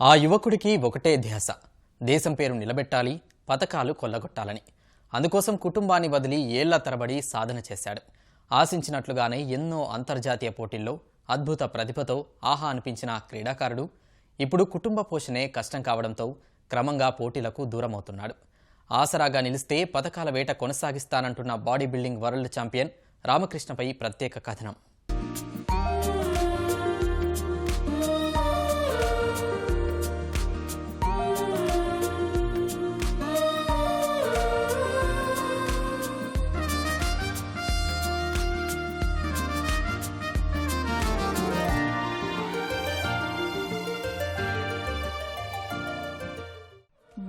ఆ యువకుడికి ఒకటే ధ్యాస, దేశం పేరు నిలబెట్టాలి, పతకాలు కొల్లగొట్టాలని. అందుకోసం కుటుంబాన్ని వదిలి ఏళ్ల తరబడి సాధన చేశాడు. ఆశించినట్లుగానే ఎన్నో అంతర్జాతీయ పోటీల్లో అద్భుత ప్రతిభతో ఆహా అనిపించిన క్రీడాకారుడు ఇప్పుడు కుటుంబ పోషణే కష్టం కావడంతో క్రమంగా పోటీలకు దూరమవుతున్నాడు. ఆసరాగా నిలిస్తే పతకాల వేట కొనసాగిస్తానంటున్న బాడీ బిల్డింగ్ వరల్డ్ ఛాంపియన్ రామకృష్ణపై ప్రత్యేక కథనం.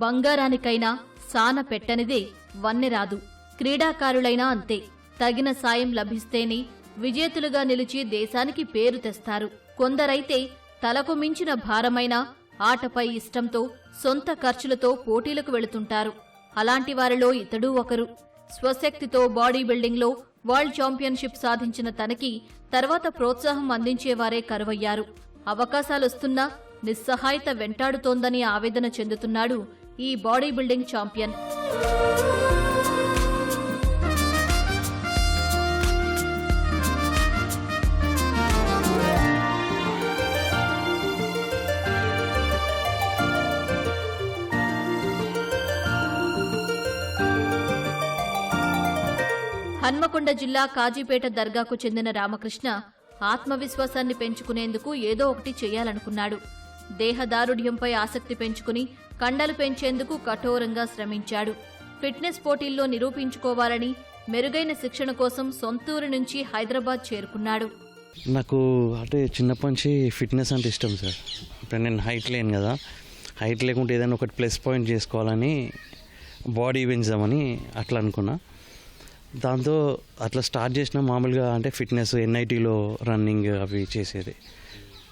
బంగారానికైనా సాన పెట్టనిదే వన్నెరాదు. క్రీడాకారులైనా అంతే. తగిన సాయం లభిస్తేనే విజేతలుగా నిలిచి దేశానికి పేరు తెస్తారు. కొందరైతే తలకు మించిన భారమైన ఆటపై ఇష్టంతో సొంత ఖర్చులతో పోటీలకు వెళుతుంటారు. అలాంటి వారిలో ఇతడూ ఒకరు. స్వశక్తితో బాడీ బిల్డింగ్లో వరల్డ్ ఛాంపియన్షిప్ సాధించిన తనకి తర్వాత ప్రోత్సాహం అందించేవారే కరువయ్యారు. అవకాశాలొస్తున్నా నిస్సహాయత వెంటాడుతోందని ఆవేదన చెందుతున్నాడు ఈ బాడీ బిల్డింగ్ ఛాంపియన్. హన్మకొండ జిల్లా కాజీపేట దర్గాకు చెందిన రామకృష్ణ ఆత్మవిశ్వాసాన్ని పెంచుకునేందుకు ఏదో ఒకటి చేయాలనుకున్నాడు. దేహదారుఢ్యంపై ఆసక్తి పెంచుకుని కండలు పెంచేందుకు కఠోరంగా శ్రమించాడు. ఫిట్నెస్ పోటీల్లో నిరూపించుకోవాలని మెరుగైన శిక్షణ కోసం సొంతూరు నుంచి హైదరాబాద్ చేరుకున్నాడు. నాకు అంటే చిన్నప్పటి నుంచి ఫిట్నెస్ అంటే ఇష్టం సార్. ఇప్పుడు నేను హైట్ లేను కదా, హైట్ లేకుంటే ఏదైనా ఒకటి ప్లస్ పాయింట్ చేసుకోవాలని బాడీ పెంచుదామని అట్లా అనుకున్నా. దాంతో అట్లా స్టార్ట్ చేసిన మామూలుగా అంటే ఫిట్నెస్ ఎన్ఐటీలో రన్నింగ్ అవి చేసేది,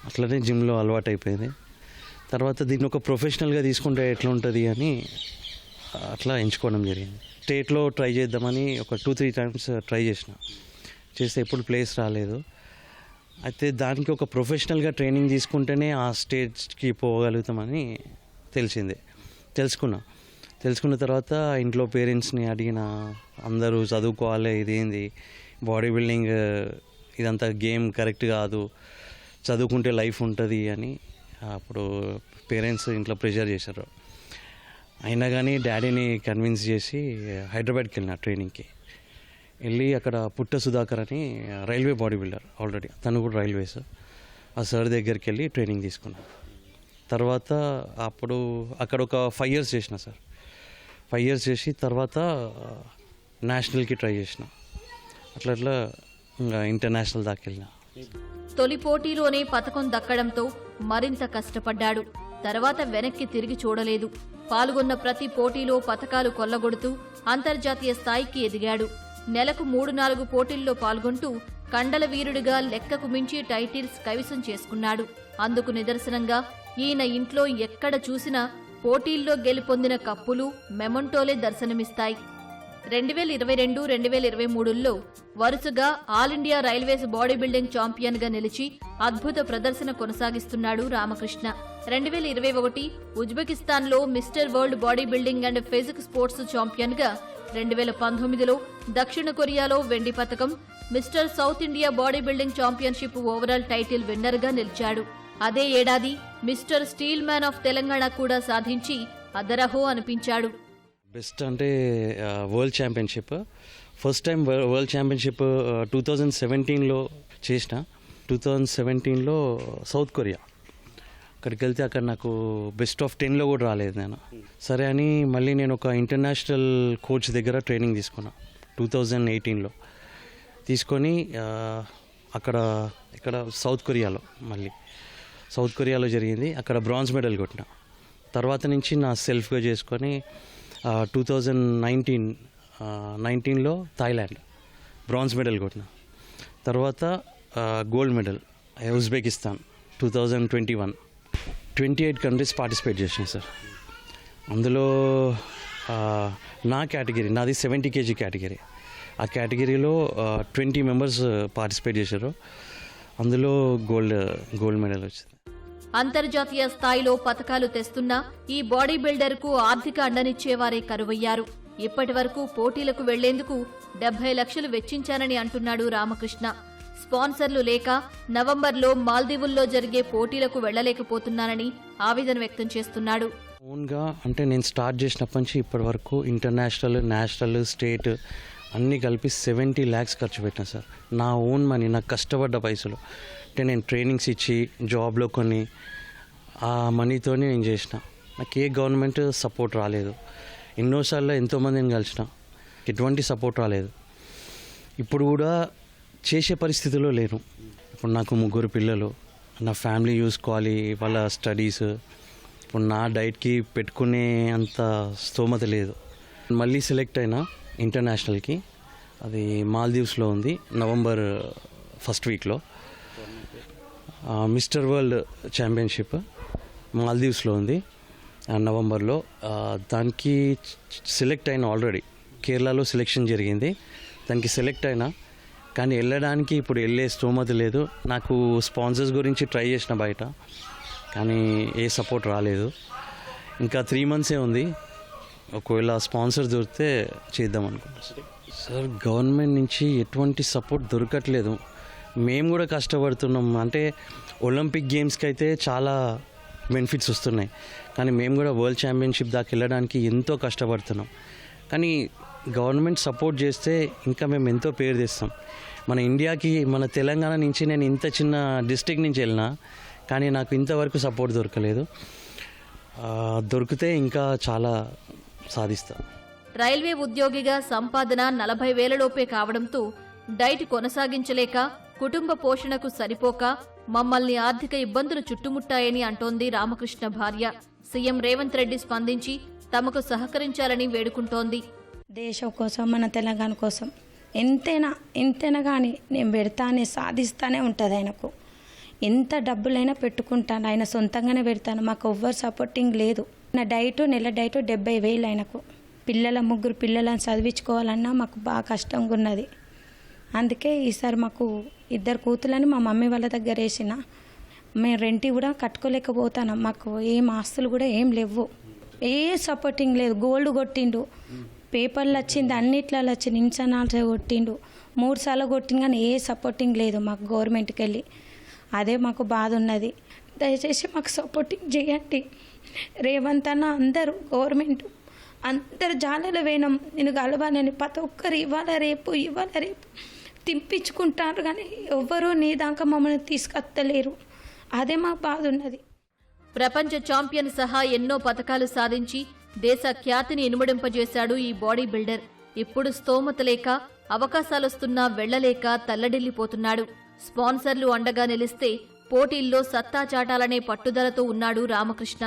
అట్లనే జిమ్లో అలవాటు అయిపోయింది. తర్వాత దీన్ని ఒక ప్రొఫెషనల్గా తీసుకుంటే ఎట్లా ఉంటుంది అని అట్లా ఎంచుకోవడం జరిగింది. స్టేట్లో ట్రై చేద్దామని ఒక 2-3 టైమ్స్ ట్రై చేస్తే ఎప్పుడు ప్లేస్ రాలేదు. అయితే దానికి ఒక ప్రొఫెషనల్గా ట్రైనింగ్ తీసుకుంటేనే ఆ స్టేజ్కి పోగలుగుతామని తెలుసుకున్న తర్వాత ఇంట్లో పేరెంట్స్ని అడిగిన, అందరూ చదువుకోవాలి, ఇదేంది బాడీ బిల్డింగ్ ఇదంతా గేమ్ కరెక్ట్ కాదు, చదువుకుంటే లైఫ్ ఉంటుంది అని అప్పుడు పేరెంట్స్ ఇంట్లో ప్రెషర్ చేశారు. అయినా కానీ డాడీని కన్విన్స్ చేసి హైదరాబాద్కి వెళ్ళిన ట్రైనింగ్కి వెళ్ళి అక్కడ పుట్ట సుధాకర్ అని రైల్వే బాడీ బిల్డర్, ఆల్రెడీ తను కూడా రైల్వేస్, ఆ సార్ దగ్గరికి వెళ్ళి ట్రైనింగ్ తీసుకున్నాను. తర్వాత అప్పుడు అక్కడ ఒక 5 years చేసిన సార్. 5 years చేసి తర్వాత నేషనల్కి ట్రై చేసిన. అట్లా ఇంకా ఇంటర్నేషనల్ దాకా వెళ్ళిన. తొలి పోటీలోనే పతకం దక్కడంతో మరింత కష్టపడ్డాడు. తర్వాత వెనక్కి తిరిగి చూడలేదు. పాల్గొన్న ప్రతి పోటీలో పతకాలు కొల్లగొడుతూ అంతర్జాతీయ స్థాయికి ఎదిగాడు. నెలకు 3-4 పోటీల్లో పాల్గొంటూ కండల వీరుడిగా లెక్కకు మించి టైటిల్స్ కైవసం చేసుకున్నాడు. అందుకు నిదర్శనంగా ఈయన ఇంట్లో ఎక్కడ చూసినా పోటీల్లో గెలుపొందిన కప్పులు, మెమంటోలే దర్శనమిస్తాయి. 2022-2023లో వరుసగా all India railways body building ఛాంపియన్గా నిలిచి అద్భుత ప్రదర్శన కొనసాగిస్తున్నాడు రామకృష్ణ. 2021 ఉజ్బెకిస్తాన్లో mister world body building and physique sports ఛాంపియన్గా, 2019లో దక్షిణ కొరియాలో వెండి పతకం, mister south India body building championship overall title విన్నర్గా నిలిచాడు. అదే ఏడాది mister steel man of Telangana కూడా సాధించి అదరహో అనిపించాడు. బెస్ట్ అంటే world championship, first time world championship 2017లో చేసిన. 2017లో సౌత్ కొరియా అక్కడికి వెళ్తే అక్కడ నాకు బెస్ట్ ఆఫ్ 10లో కూడా రాలేదు నేను. సరే అని మళ్ళీ నేను ఒక ఇంటర్నేషనల్ కోచ్ దగ్గర ట్రైనింగ్ తీసుకున్నా 2018లో. తీసుకొని ఇక్కడ సౌత్ కొరియాలో జరిగింది. అక్కడ బ్రాంజ్ మెడల్ కొట్టిన. తర్వాత నుంచి నా సెల్ఫ్గా చేసుకొని 2019లో థాయిలాండ్ బ్రాంజ్ మెడల్ కొట్టిన. తర్వాత gold medal Uzbekistan 2021. 28 countries participate చేసినాయి సార్. అందులో నా కేటగిరీ, నాది 70 kg కేటగిరీ. ఆ కేటగిరీలో 20 members పార్టిసిపేట్ చేశారు. అందులో గోల్డ్ మెడల్ వచ్చింది. అంతర్జాతీయ స్థాయిలో పతకాలు తెస్తున్నా ఈ బాడీ బిల్డర్కు ఆర్థిక అండనిచ్చేవారే కరువయ్యారు. ఇప్పటి వరకు పోటీలకు వెళ్లేందుకు 70 లక్షలు వెచ్చించానని అంటున్నాడు రామకృష్ణ. స్పాన్సర్లు లేక నవంబర్లో మాల్దీవుల్లో జరిగే పోటీలకు వెళ్లలేకపోతున్నానని ఆవేదన వ్యక్తం చేస్తున్నాడు. ఓన్గా అంటే నేను స్టార్ట్ చేసినప్పటి నుంచి ఇప్పటి వరకు ఇంటర్నేషనల్, నేషనల్, స్టేట్ అన్నీ కలిపి 70 lakhs ఖర్చు పెట్టినా సార్. నా ఓన్ మనీ, నాకు కష్టపడ్డ పైసలు. అంటే నేను ట్రైనింగ్స్ ఇచ్చి జాబ్లో కొన్ని ఆ మనీతోనే నేను చేసిన. నాకు ఏ గవర్నమెంట్ సపోర్ట్ రాలేదు. ఎన్నోసార్లు ఎంతోమందిని కలిసిన, ఎటువంటి సపోర్ట్ రాలేదు. ఇప్పుడు కూడా చేసే పరిస్థితిలో లేను. ఇప్పుడు నాకు 3 పిల్లలు, నా ఫ్యామిలీ చూసుకోవాలి, వాళ్ళ స్టడీస్, ఇప్పుడు నా డైట్కి పెట్టుకునే అంత స్తోమత లేదు. మళ్ళీ సెలెక్ట్ అయినా ఇంటర్నేషనల్కి, అది మాల్దీవ్స్లో ఉంది, నవంబర్ 1st వీక్లో. మిస్టర్ వరల్డ్ ఛాంపియన్షిప్ మాల్దీవ్స్లో ఉంది నవంబర్లో. దానికి సెలెక్ట్ అయిన, ఆల్రెడీ కేరళలో సెలెక్షన్ జరిగింది, దానికి సెలెక్ట్ అయినా. కానీ వెళ్ళడానికి ఇప్పుడు వెళ్ళే స్తోమత లేదు. నాకు స్పాన్సర్స్ గురించి ట్రై చేసిన బయట, కానీ ఏ సపోర్ట్ రాలేదు. ఇంకా 3 months ఉంది. ఒకవేళ స్పాన్సర్ దొరికితే చేద్దాం అనుకుంటున్నాం సార్. గవర్నమెంట్ నుంచి ఎటువంటి సపోర్ట్ దొరకట్లేదు. మేము కూడా కష్టపడుతున్నాం. అంటే ఒలింపిక్ గేమ్స్కి అయితే చాలా బెనిఫిట్స్ వస్తున్నాయి, కానీ మేము కూడా వరల్డ్ ఛాంపియన్షిప్ దాకా వెళ్ళడానికి ఎంతో కష్టపడుతున్నాం. కానీ గవర్నమెంట్ సపోర్ట్ చేస్తే ఇంకా మేము ఎంతో పేరు తెస్తాం. మన ఇండియాకి, మన తెలంగాణ నుంచి నేను ఇంత చిన్న డిస్ట్రిక్ట్ నుంచి వెళ్ళినా, కానీ నాకు ఇంతవరకు సపోర్ట్ దొరకలేదు. దొరికితే ఇంకా చాలా సాధిస్తా. రైల్వే ఉద్యోగిగా సంపాదన 40,000 లోపే కావడంతో డైట్ కొనసాగించలేక, కుటుంబ పోషణకు సరిపోక మమ్మల్ని ఆర్థిక ఇబ్బందులు చుట్టుముట్టాయని అంటోంది రామకృష్ణ భార్య. సీఎం రేవంత్ రెడ్డి స్పందించి తమకు సహకరించాలని వేడుకుంటోంది. దేశం కోసం, మన తెలంగాణ కోసం ఎంతైనా కానీ నేను పెడతానే, సాధిస్తానే ఉంటుంది. ఆయనకు ఎంత డబ్బులైనా పెట్టుకుంటాను, ఆయన సొంతంగానే పెడతాను. మాకు ఎవ్వరు సపోర్టింగ్ లేదు. నా డైట్, నెల డైట్ 70,000 ఆయనకు. 3 పిల్లలను చదివించుకోవాలన్నా మాకు బాగా కష్టంగా ఉన్నది. అందుకే ఈసారి మాకు 2 కూతులని మా మమ్మీ వాళ్ళ దగ్గర వేసిన. మేము రెంట్ కూడా కట్టుకోలేకపోతాను. మాకు ఏం ఆస్తులు కూడా ఏం లేవు. ఏ సపోర్టింగ్ లేదు. గోల్డ్ కొట్టిండు, పేపర్లు వచ్చింది, అన్నిట్లలో వచ్చింది, ఇన్సనాల్స్ కొట్టిండు, 3 సార్లు కొట్టిండు, కానీ ఏ సపోర్టింగ్ లేదు మాకు గవర్నమెంట్కి వెళ్ళి. అదే మాకు బాధ ఉన్నది. దయచేసి మాకు సపోర్టింగ్ చేయండి. రేవంత్ అన్న, అందరూ గవర్నమెంట్ అందరు జాలలో వేయడం, నేను కలవాలని ప్రతి ఒక్కరు ఇవాళ రేపు తిప్పించుకుంటారు, కానీ ఎవ్వరూ నీ దాకా మమ్మల్ని తీసుకొత్తలేరు. అదే మాకు బాధ ఉన్నది. ప్రపంచ ఛాంపియన్ సహా ఎన్నో పతకాలు సాధించి దేశ ఖ్యాతిని ఇనుమడింపజేశాడు ఈ బాడీ బిల్డర్. ఇప్పుడు స్తోమత లేక, అవకాశాలొస్తున్నా వెళ్లలేక తల్లడిల్లిపోతున్నాడు. స్పాన్సర్లు అండగా నిలిస్తే పోటీల్లో సత్తా చాటాలనే పట్టుదలతో ఉన్నాడు రామకృష్ణ.